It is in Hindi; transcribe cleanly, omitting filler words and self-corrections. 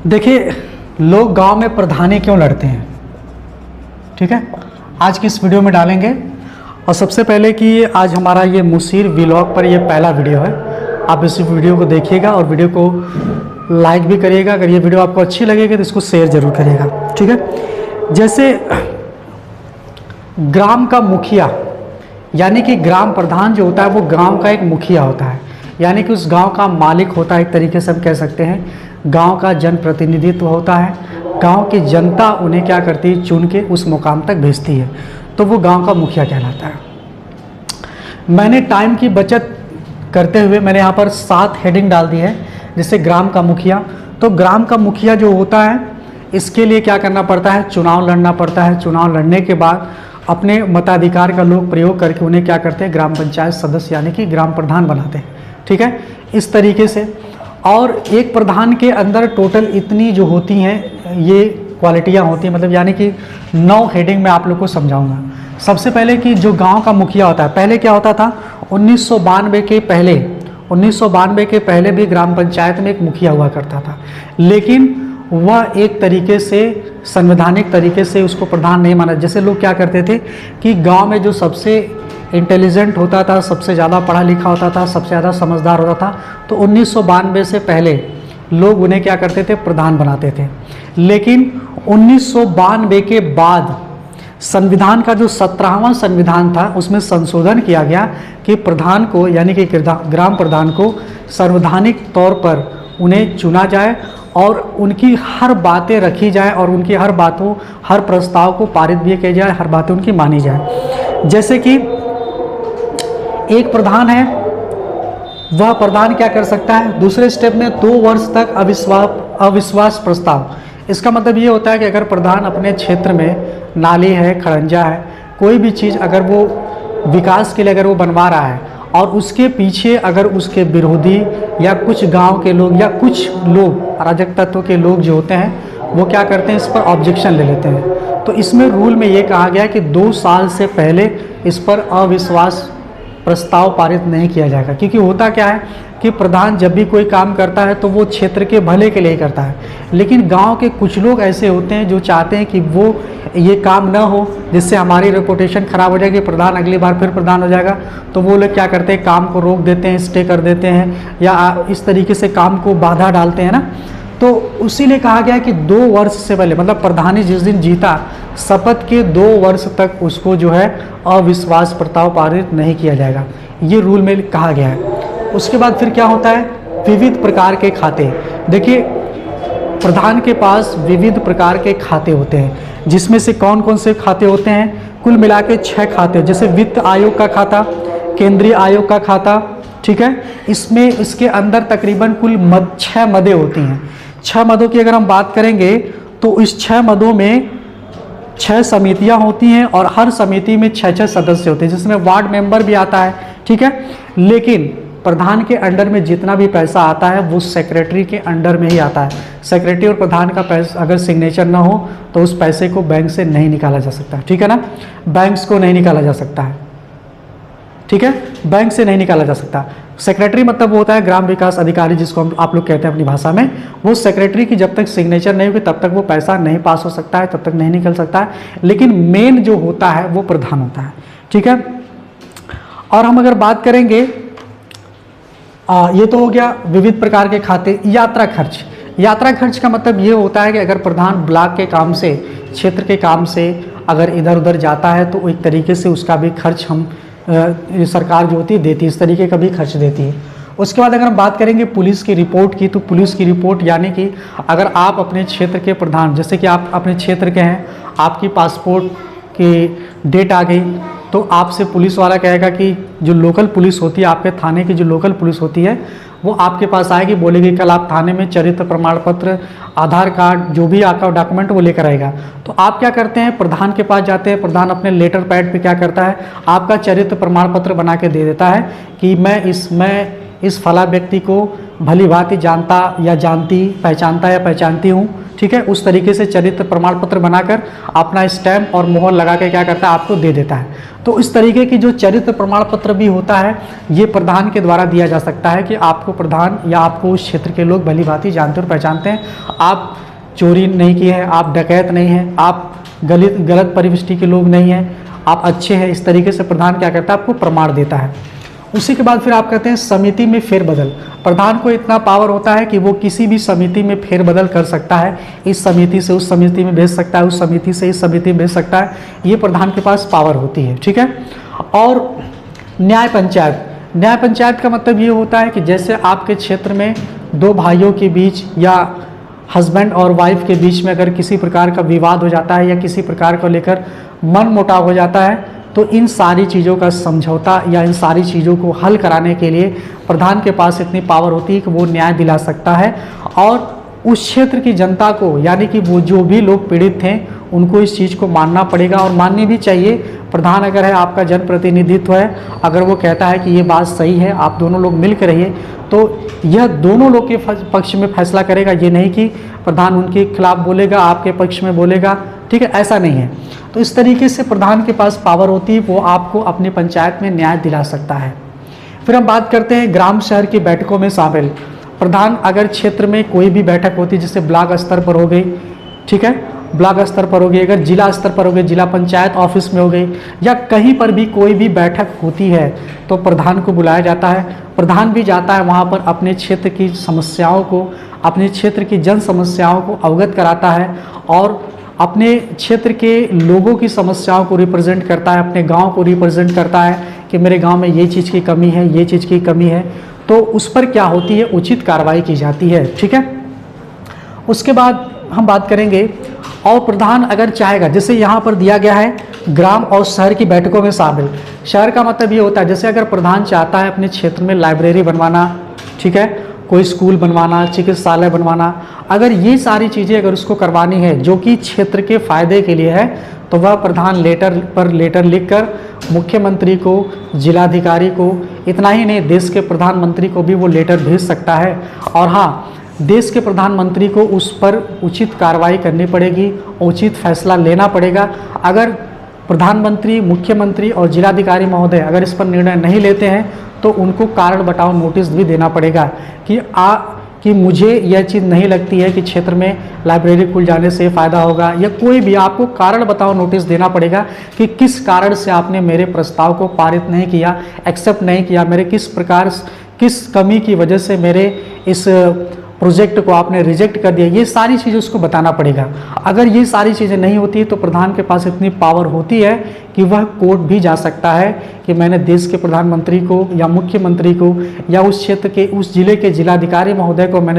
देखिए, लोग गांव में प्रधानी क्यों लड़ते हैं, ठीक है, आज की इस वीडियो में डालेंगे। और सबसे पहले कि आज हमारा ये मुसीर व्लॉग पर ये पहला वीडियो है। आप इस वीडियो को देखिएगा और वीडियो को लाइक भी करिएगा। अगर ये वीडियो आपको अच्छी लगेगी तो इसको शेयर जरूर करिएगा, ठीक है। जैसे ग्राम का मुखिया यानी कि ग्राम प्रधान जो होता है वो गांव का एक मुखिया होता है, यानी कि उस गांव का मालिक होता है। एक तरीके से हम कह सकते हैं गांव का जनप्रतिनिधित्व होता है। गांव की जनता उन्हें क्या करती है, चुन के उस मुकाम तक भेजती है, तो वो गांव का मुखिया कहलाता है। मैंने टाइम की बचत करते हुए मैंने यहाँ पर 7 हेडिंग डाल दी है। जैसे ग्राम का मुखिया, तो ग्राम का मुखिया जो होता है इसके लिए क्या करना पड़ता है, चुनाव लड़ना पड़ता है। चुनाव लड़ने के बाद अपने मताधिकार का लोग प्रयोग करके उन्हें क्या करते हैं, ग्राम पंचायत सदस्य यानी कि ग्राम प्रधान बनाते हैं, ठीक है, इस तरीके से। और एक प्रधान के अंदर टोटल इतनी जो होती हैं ये क्वालिटियाँ होती हैं, मतलब यानी कि 9 हेडिंग में आप लोग को समझाऊंगा। सबसे पहले कि जो गांव का मुखिया होता है, पहले क्या होता था, 1992 के पहले भी ग्राम पंचायत में एक मुखिया हुआ करता था, लेकिन वह एक तरीके से संवैधानिक तरीके से उसको प्रधान नहीं माना। जैसे लोग क्या करते थे कि गांव में जो सबसे इंटेलिजेंट होता था, सबसे ज़्यादा पढ़ा लिखा होता था, सबसे ज़्यादा समझदार होता था, तो 1992 से पहले लोग उन्हें क्या करते थे, प्रधान बनाते थे। लेकिन 1992 के बाद संविधान का जो 17वां संविधान था उसमें संशोधन किया गया कि प्रधान को यानी कि ग्राम प्रधान को संवैधानिक तौर पर उन्हें चुना जाए और उनकी हर बातें रखी जाए और उनकी हर प्रस्ताव को पारित भी किया जाए, हर बातें उनकी मानी जाए। जैसे कि एक प्रधान है, वह प्रधान क्या कर सकता है, दूसरे स्टेप में 2 वर्ष तक अविश्वास प्रस्ताव। इसका मतलब ये होता है कि अगर प्रधान अपने क्षेत्र में नाली है, खड़ंजा है, कोई भी चीज़ अगर वो विकास के लिए अगर वो बनवा रहा है और उसके पीछे अगर उसके विरोधी या कुछ गांव के लोग या कुछ लोग अराजक तत्व के लोग जो होते हैं वो क्या करते हैं, इस पर ऑब्जेक्शन ले लेते हैं। तो इसमें रूल में ये कहा गया है कि 2 साल से पहले इस पर अविश्वास प्रस्ताव पारित नहीं किया जाएगा। क्योंकि होता क्या है कि प्रधान जब भी कोई काम करता है तो वो क्षेत्र के भले के लिए करता है, लेकिन गांव के कुछ लोग ऐसे होते हैं जो चाहते हैं कि वो ये काम ना हो, जिससे हमारी रेपुटेशन खराब हो जाएगी, प्रधान अगली बार फिर प्रधान हो जाएगा, तो वो लोग क्या करते हैं, काम को रोक देते हैं, स्टे कर देते हैं या इस तरीके से काम को बाधा डालते हैं ना। तो उसी ने कहा गया कि 2 वर्ष से पहले, मतलब प्रधानी जिस दिन जीता, शपथ के 2 वर्ष तक उसको जो है अविश्वास प्रस्ताव पारित नहीं किया जाएगा, ये रूल में कहा गया है। उसके बाद फिर क्या होता है, विविध प्रकार के खाते। देखिए, प्रधान के पास विविध प्रकार के खाते होते हैं, जिसमें से कौन कौन से खाते होते हैं, कुल मिला के 6 खाते। जैसे वित्त आयोग का खाता, केंद्रीय आयोग का खाता, ठीक है, इसमें इसके अंदर तकरीबन कुल 6 मदें होती हैं। 6 मदों की अगर हम बात करेंगे तो इस 6 मदों में 6 समितियां होती हैं और हर समिति में 6-6 सदस्य होते हैं, जिसमें वार्ड मेंबर भी आता है, ठीक है। लेकिन प्रधान के अंडर में जितना भी पैसा आता है वो सेक्रेटरी के अंडर में ही आता है। सेक्रेटरी और प्रधान का पैसा अगर सिग्नेचर ना हो तो उस पैसे को बैंक से नहीं निकाला जा सकता, ठीक है ना, बैंक्स को नहीं निकाला जा सकता है, ठीक है, बैंक से नहीं निकाला जा सकता। सेक्रेटरी मतलब वो होता है ग्राम विकास अधिकारी, जिसको हम आप लोग कहते हैं अपनी भाषा में। वो सेक्रेटरी की जब तक सिग्नेचर नहीं होगी तब तक वो पैसा नहीं पास हो सकता है, तब तक नहीं निकल सकता है। लेकिन मेन जो होता है वो प्रधान होता है, ठीक है। और हम अगर बात करेंगे, ये तो हो गया विविध प्रकार के खाते। यात्रा खर्च, यात्रा खर्च का मतलब ये होता है कि अगर प्रधान ब्लॉक के काम से, क्षेत्र के काम से अगर इधर उधर जाता है तो एक तरीके से उसका भी खर्च हम सरकार जो होती है देती है, इस तरीके का भी खर्च देती है। उसके बाद अगर हम बात करेंगे पुलिस की रिपोर्ट की, तो पुलिस की रिपोर्ट यानी कि अगर आप अपने क्षेत्र के प्रधान, जैसे कि आप अपने क्षेत्र के हैं, आपकी पासपोर्ट की डेट आ गई, तो आपसे पुलिस वाला कहेगा कि जो लोकल पुलिस होती है, आपके थाने की जो लोकल पुलिस होती है, वो आपके पास आएगी, बोलेगी कल आप थाने में चरित्र प्रमाण पत्र, आधार कार्ड, जो भी आपका डॉक्यूमेंट वो लेकर आएगा। तो आप क्या करते हैं, प्रधान के पास जाते हैं, प्रधान अपने लेटर पैड पे क्या करता है, आपका चरित्र प्रमाण पत्र बना के दे देता है कि मैं इस फला व्यक्ति को भली भांति जानता या जानती, पहचानता या पहचानती हूँ, ठीक है। उस तरीके से चरित्र प्रमाण पत्र बनाकर अपना स्टैम्प और मोहर लगा के क्या करता है, आपको दे देता है। तो इस तरीके की जो चरित्र प्रमाण पत्र भी होता है, ये प्रधान के द्वारा दिया जा सकता है कि आपको प्रधान या आपको उस क्षेत्र के लोग भली भांति जानते और पहचानते हैं, आप चोरी नहीं किए हैं, आप डकैत नहीं हैं, आप गलत परिविष्टि के लोग नहीं हैं, आप अच्छे हैं। इस तरीके से प्रधान क्या करता है, आपको प्रमाण देता है। उसी के बाद फिर आप कहते हैं समिति में फेरबदल। प्रधान को इतना पावर होता है कि वो किसी भी समिति में फेरबदल कर सकता है, इस समिति से उस समिति में भेज सकता है, उस समिति से इस समिति में भेज सकता है, ये प्रधान के पास पावर होती है, ठीक है। और न्याय पंचायत, न्याय पंचायत का मतलब ये होता है कि जैसे आपके क्षेत्र में दो भाइयों के बीच या हस्बैंड और वाइफ के बीच में अगर किसी प्रकार का विवाद हो जाता है या किसी प्रकार को लेकर मन मुटाव हो जाता है, तो इन सारी चीज़ों का समझौता या इन सारी चीज़ों को हल कराने के लिए प्रधान के पास इतनी पावर होती है कि वो न्याय दिला सकता है। और उस क्षेत्र की जनता को, यानी कि वो जो भी लोग पीड़ित थे, उनको इस चीज़ को मानना पड़ेगा और माननी भी चाहिए। प्रधान अगर है, आपका जनप्रतिनिधित्व है, अगर वो कहता है कि ये बात सही है, आप दोनों लोग मिल कर रहिए, तो यह दोनों लोग के पक्ष में फैसला करेगा। ये नहीं कि प्रधान उनके खिलाफ बोलेगा, आपके पक्ष में बोलेगा, ठीक है, ऐसा नहीं है। तो इस तरीके से प्रधान के पास पावर होती है, वो आपको अपनी पंचायत में न्याय दिला सकता है। फिर हम बात करते हैं ग्राम शहर की बैठकों में शामिल। प्रधान अगर क्षेत्र में कोई भी बैठक होती है, जैसे ब्लॉक स्तर पर हो गई, ठीक है, ब्लॉक स्तर पर हो गई, अगर जिला स्तर पर हो गई, जिला पंचायत ऑफिस में हो गई, या कहीं पर भी कोई भी बैठक होती है, तो प्रधान को बुलाया जाता है। प्रधान भी जाता है वहाँ पर, अपने क्षेत्र की समस्याओं को, अपने क्षेत्र की जन समस्याओं को अवगत कराता है और अपने क्षेत्र के लोगों की समस्याओं को रिप्रेजेंट करता है, अपने गांव को रिप्रेजेंट करता है कि मेरे गांव में ये चीज़ की कमी है, ये चीज़ की कमी है, तो उस पर क्या होती है, उचित कार्रवाई की जाती है, ठीक है। उसके बाद हम बात करेंगे, और प्रधान अगर चाहेगा, जैसे यहाँ पर दिया गया है ग्राम और शहर की बैठकों में शामिल। शहर का मतलब ये होता है, जैसे अगर प्रधान चाहता है अपने क्षेत्र में लाइब्रेरी बनवाना, ठीक है, कोई स्कूल बनवाना, चिकित्सालय बनवाना, अगर ये सारी चीज़ें अगर उसको करवानी है जो कि क्षेत्र के फायदे के लिए है, तो वह प्रधान लेटर लिखकर मुख्यमंत्री को, जिलाधिकारी को, इतना ही नहीं देश के प्रधानमंत्री को भी वो लेटर भेज सकता है। और हाँ, देश के प्रधानमंत्री को उस पर उचित कार्रवाई करनी पड़ेगी, उचित फैसला लेना पड़ेगा। अगर प्रधानमंत्री, मुख्यमंत्री और जिलाधिकारी महोदय अगर इस पर निर्णय नहीं लेते हैं, तो उनको कारण बताओ नोटिस भी देना पड़ेगा कि मुझे यह चीज़ नहीं लगती है कि क्षेत्र में लाइब्रेरी खुल जाने से फ़ायदा होगा, या कोई भी आपको कारण बताओ नोटिस देना पड़ेगा कि किस कारण से आपने मेरे प्रस्ताव को पारित नहीं किया, एक्सेप्ट नहीं किया, मेरे किस कमी की वजह से मेरे इस प्रोजेक्ट को आपने रिजेक्ट कर दिया, ये सारी चीज़ें उसको बताना पड़ेगा। अगर ये सारी चीज़ें नहीं होती तो प्रधान के पास इतनी पावर होती है कि वह कोर्ट भी जा सकता है कि मैंने देश के प्रधानमंत्री को या मुख्यमंत्री को या उस क्षेत्र के, उस जिले के जिलाधिकारी महोदय को मैंने